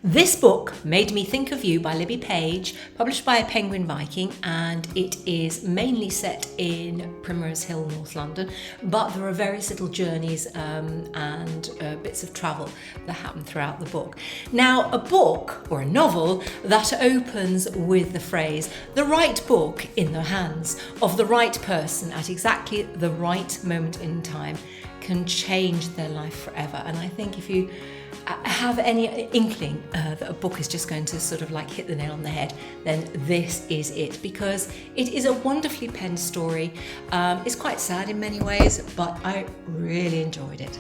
This book, Made Me Think of You by Libby Page, published by Penguin Viking, and it is mainly set in Primrose Hill, North London, but there are various little journeys and bits of travel that happen throughout the book. Now, a book or a novel that opens with the phrase, the right book in the hands of the right person at exactly the right moment in time can change their life forever. And I think if you have any inkling that a book is just going to sort of like hit the nail on the head, then this is it, because it is a wonderfully penned story. It's quite sad in many ways, but I really enjoyed it.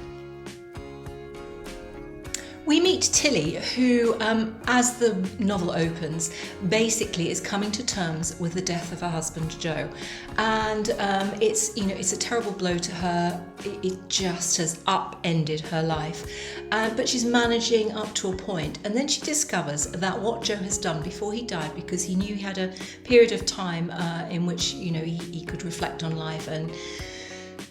We meet Tilly, who, as the novel opens, basically is coming to terms with the death of her husband Joe, and it's a terrible blow to her. It just has upended her life, but she's managing up to a point, and then she discovers that what Joe has done before he died, because he knew he had a period of time in which he could reflect on life and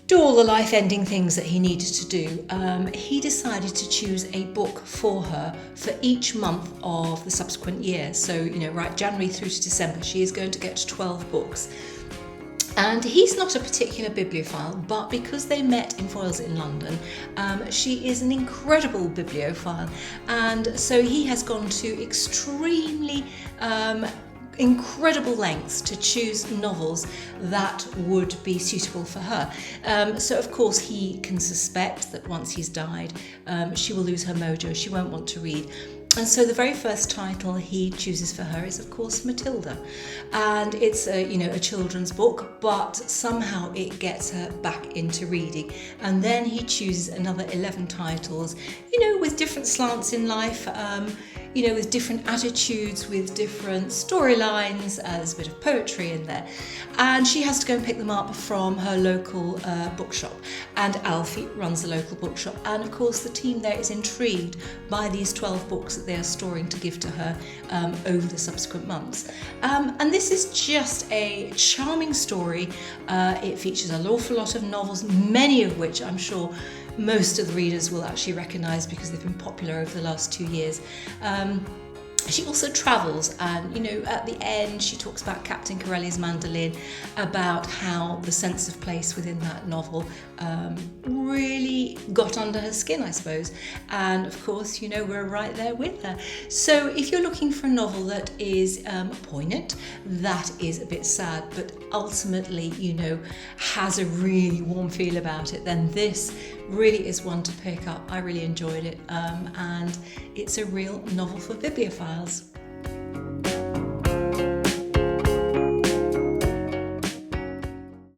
do all the life-ending things that he needed to do. He decided to choose a book for her for each month of the subsequent year. So, right, January through to December, she is going to get 12 books. And he's not a particular bibliophile, but because they met in Foyles in London, she is an incredible bibliophile. And so he has gone to extremely incredible lengths to choose novels that would be suitable for her. So of course he can suspect that once he's died, she will lose her mojo, she won't want to read. And so the very first title he chooses for her is, of course, Matilda. And it's a children's book, but somehow it gets her back into reading. And then he chooses another 11 titles, with different slants in life, with different attitudes, with different storylines. There's a bit of poetry in there. And she has to go and pick them up from her local bookshop. And Alfie runs the local bookshop. And of course, the team there is intrigued by these 12 books that they are storing to give to her over the subsequent months. And this is just a charming story. It features an awful lot of novels, many of which I'm sure most of the readers will actually recognise because they've been popular over the last 2 years. She also travels, and at the end she talks about Captain Corelli's mandolin, about how the sense of place within that novel really got under her skin, I suppose. And of course, we're right there with her. So if you're looking for a novel that is poignant, that is a bit sad, but ultimately, has a really warm feel about it, then this really is one to pick up. I really enjoyed it, and it's a real novel for bibliophiles.